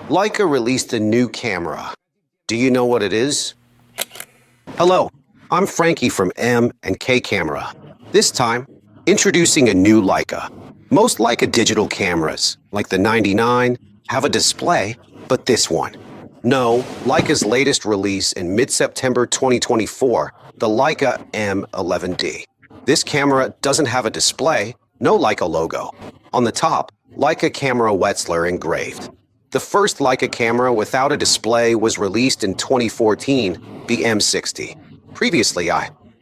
Leica released a new camera. Do you know what it is? Hello, I'm Frankie from M&K Kamera. This time, introducing a new Leica. Most Leica digital cameras, like the 99, have a display, but this one. No, Leica's latest release in mid-September 2024, the Leica M11-D. This camera doesn't have a display, no Leica logo. On the top, Leica Camera Wetzlar engraved. The first Leica camera without a display was released in 2014, the M60. Previously,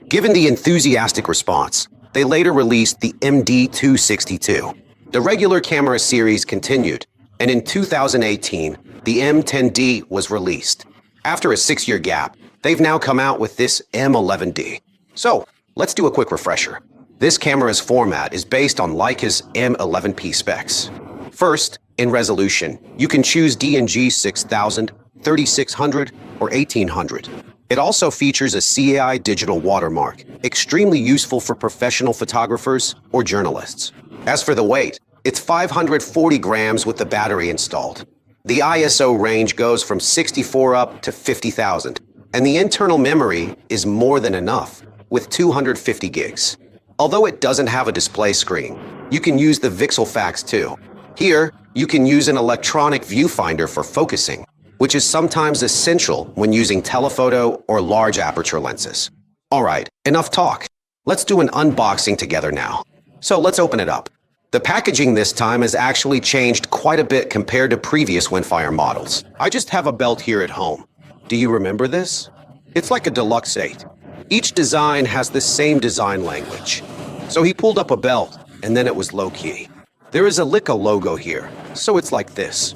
given the enthusiastic response, they later released the MD262. The regular camera series continued, and in 2018, the M10D was released. After a 6-year gap, they've now come out with this M11D. So, let's do a quick refresher. This camera's format is based on Leica's M11P specs. First, in resolution, you can choose D&G 6000, 3600, or 1800. It also features a CAI digital watermark, extremely useful for professional photographers or journalists. As for the weight, it's 540 grams with the battery installed. The ISO range goes from 64 up to 50,000, and the internal memory is more than enough, with 250 gigs. Although it doesn't have a display screen, you can use the VxelFax too. Here, you can use an electronic viewfinder for focusing, which is sometimes essential when using telephoto or large aperture lenses. All right, enough talk. Let's do an unboxing together now. So let's open it up. The packaging this time has actually changed quite a bit compared to previous Windfire models. I just have a belt here at home. Do you remember this? It's like a deluxe 8. Each design has the same design language. So he pulled up a belt, and then it was low-key. There is a Leica logo here, so it's like this.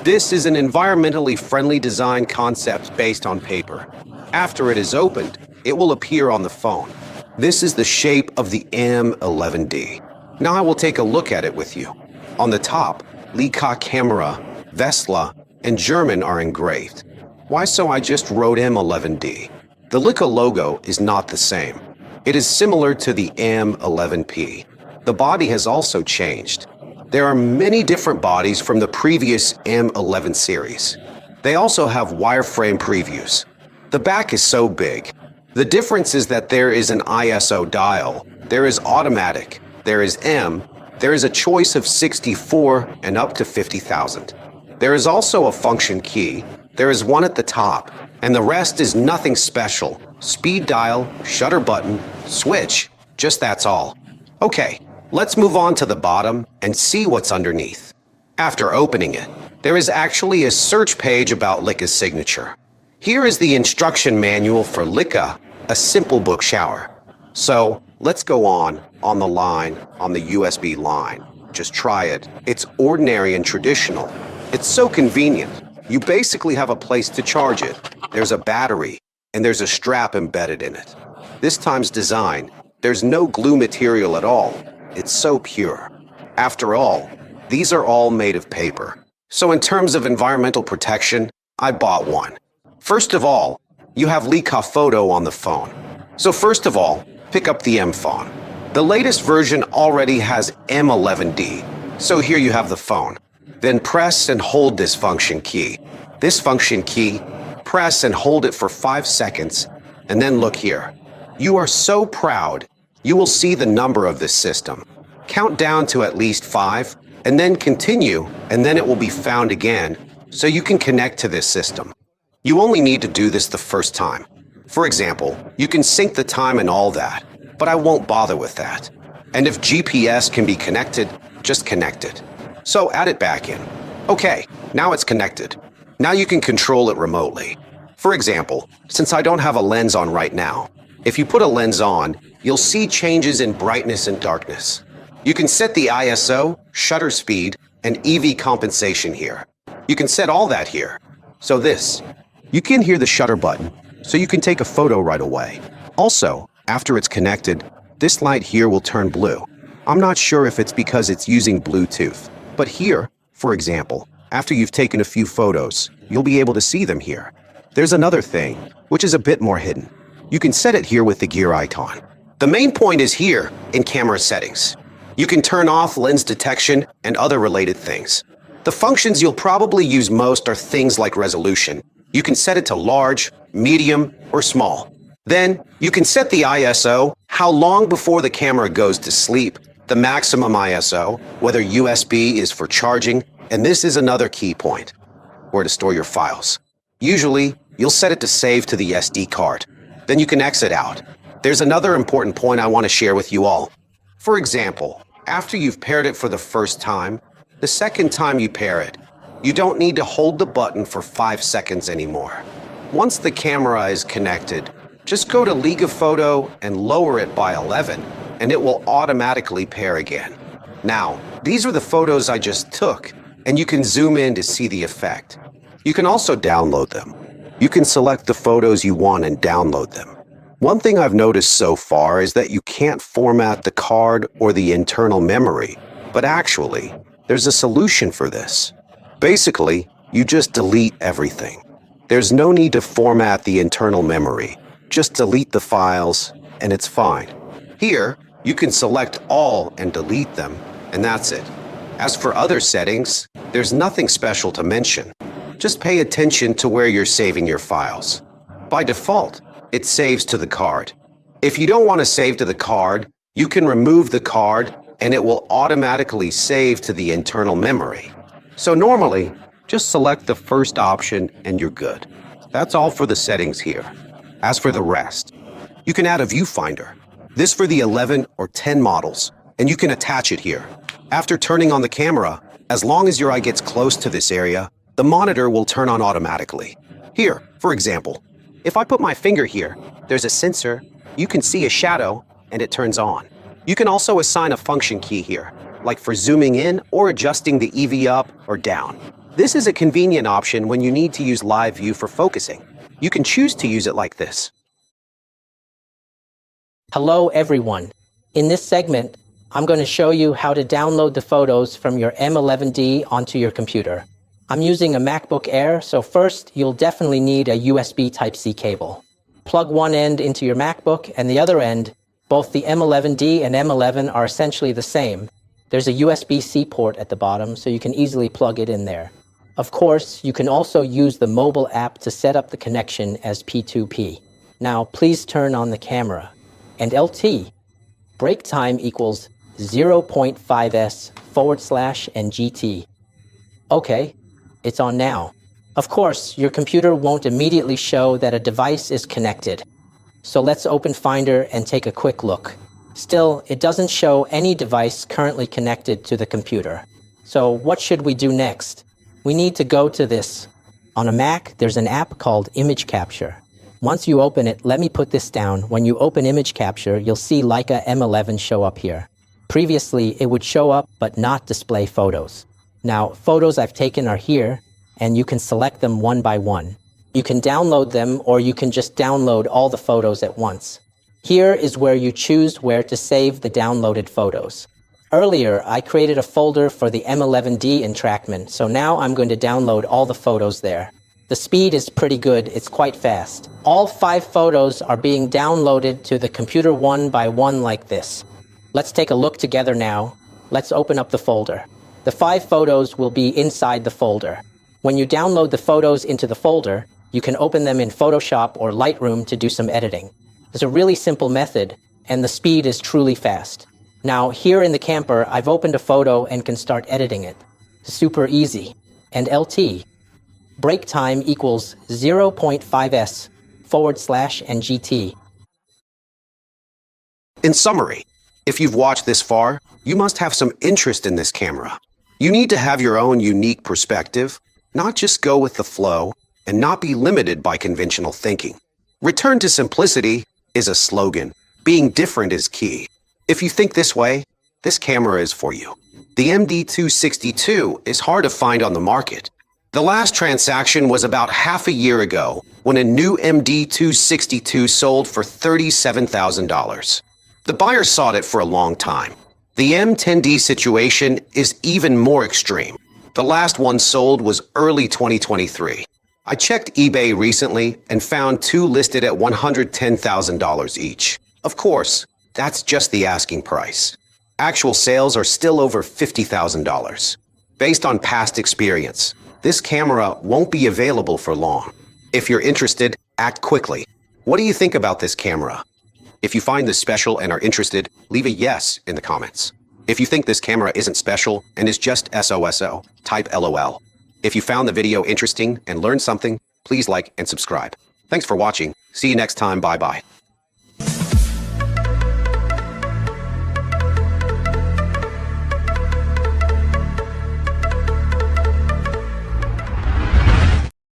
This is an environmentally friendly design concept based on paper. After it is opened, it will appear on the phone. This is the shape of the M11D. Now I will take a look at it with you. On the top, Leica Kamera, Wetzlar, and German are engraved. Why so I just wrote M11D? The Leica logo is not the same. It is similar to the M11P. The body has also changed. There are many different bodies from the previous M11 series. They also have wireframe previews. The back is so big. The difference is that there is an ISO dial, there is automatic, there is M, there is a choice of 64 and up to 50,000. There is also a function key, there is one at the top, and the rest is nothing special. Speed dial, shutter button, switch, just that's all. Okay, let's move on to the bottom and see what's underneath. After opening it, there is actually a search page about Leica's signature. Here is the instruction manual for Leica, a simple book shower. So, let's go on the line, on the USB line. Just try it. It's ordinary and traditional. It's so convenient. You basically have a place to charge it. There's a battery, and there's a strap embedded in it. This time's design, there's no glue material at all. It's so pure. After all, these are all made of paper. So in terms of environmental protection, I bought one. First of all, you have Leica Photo on the phone. So first of all, pick up the M phone. The latest version already has M11D. So here you have the phone. Then press and hold this function key. This function key, press and hold it for 5 seconds, and then look here. You are so proud. You will see the number of this system. Count down to at least 5, and then continue, and then it will be found again, so you can connect to this system. You only need to do this the first time. For example, you can sync the time and all that, but I won't bother with that. And if GPS can be connected, just connect it. So add it back in. Okay, now it's connected. Now you can control it remotely. For example, since I don't have a lens on right now, if you put a lens on, you'll see changes in brightness and darkness. You can set the ISO, shutter speed, and EV compensation here. You can set all that here. So this, you can hear the shutter button, so you can take a photo right away. Also, after it's connected, this light here will turn blue. I'm not sure if it's because it's using Bluetooth, but here, for example, after you've taken a few photos, you'll be able to see them here. There's another thing, which is a bit more hidden. You can set it here with the gear icon. The main point is here in camera settings. You can turn off lens detection and other related things. The functions you'll probably use most are things like resolution. You can set it to large, medium, or small. Then, you can set the ISO, how long before the camera goes to sleep, the maximum ISO, whether USB is for charging, and this is another key point, where to store your files. Usually, you'll set it to save to the SD card. Then you can exit out. There's another important point I want to share with you all. For example, after you've paired it for the first time, the second time you pair it, you don't need to hold the button for 5 seconds anymore. Once the camera is connected, just go to Leica Photo and lower it by 11, and it will automatically pair again. Now, these are the photos I just took, and you can zoom in to see the effect. You can also download them. You can select the photos you want and download them. One thing I've noticed so far is that you can't format the card or the internal memory, but actually, there's a solution for this. Basically, you just delete everything. There's no need to format the internal memory. Just delete the files, and it's fine. Here, you can select all and delete them, and that's it. As for other settings, there's nothing special to mention. Just pay attention to where you're saving your files. By default, it saves to the card. If you don't want to save to the card, you can remove the card and it will automatically save to the internal memory. So normally, just select the first option and you're good. That's all for the settings here. As for the rest, you can add a viewfinder. This for the 11 or 10 models, and you can attach it here. After turning on the camera, as long as your eye gets close to this area, the monitor will turn on automatically. Here, for example, if I put my finger here, there's a sensor, you can see a shadow, and it turns on. You can also assign a function key here, like for zooming in or adjusting the EV up or down. This is a convenient option when you need to use live view for focusing. You can choose to use it like this. Hello everyone. In this segment, I'm going to show you how to download the photos from your M11-D onto your computer. I'm using a MacBook Air, so first you'll definitely need a USB Type-C cable. Plug one end into your MacBook and the other end. Both the M11-D and M11 are essentially the same. There's a USB-C port at the bottom, so you can easily plug it in there. Of course, you can also use the mobile app to set up the connection as P2P. Now, please turn on the camera. And LT, break time equals 0.5s/NGT. Okay, it's on now. Of course, your computer won't immediately show that a device is connected. So let's open Finder and take a quick look. Still, it doesn't show any device currently connected to the computer. So what should we do next? We need to go to this. On a Mac, there's an app called Image Capture. Once you open it, let me put this down. When you open Image Capture, you'll see Leica M11 show up here. Previously, it would show up but not display photos. Now, photos I've taken are here, and you can select them one by one. You can download them, or you can just download all the photos at once. Here is where you choose where to save the downloaded photos. Earlier, I created a folder for the M11-D entrapment, so now I'm going to download all the photos there. The speed is pretty good, it's quite fast. All 5 photos are being downloaded to the computer one by one like this. Let's take a look together now. Let's open up the folder. The 5 photos will be inside the folder. When you download the photos into the folder, you can open them in Photoshop or Lightroom to do some editing. It's a really simple method, and the speed is truly fast. Now, here in the camper, I've opened a photo and can start editing it. Super easy. And LT, break time equals 0.5s/NGT. In summary, if you've watched this far, you must have some interest in this camera. You need to have your own unique perspective, not just go with the flow, and not be limited by conventional thinking. Return to simplicity is a slogan. Being different is key. If you think this way, this camera is for you. The MD262 is hard to find on the market. The last transaction was about half a year ago when a new MD262 sold for $37,000. The buyer sought it for a long time. The M10D situation is even more extreme. The last one sold was early 2023. I checked eBay recently and found 2 listed at $110,000 each. Of course, that's just the asking price. Actual sales are still over $50,000. Based on past experience, this camera won't be available for long. If you're interested, act quickly. What do you think about this camera? If you find this special and are interested, leave a yes in the comments. If you think this camera isn't special and is just SOSO, type LOL. If you found the video interesting and learned something, please like and subscribe. Thanks for watching. See you next time. Bye-bye.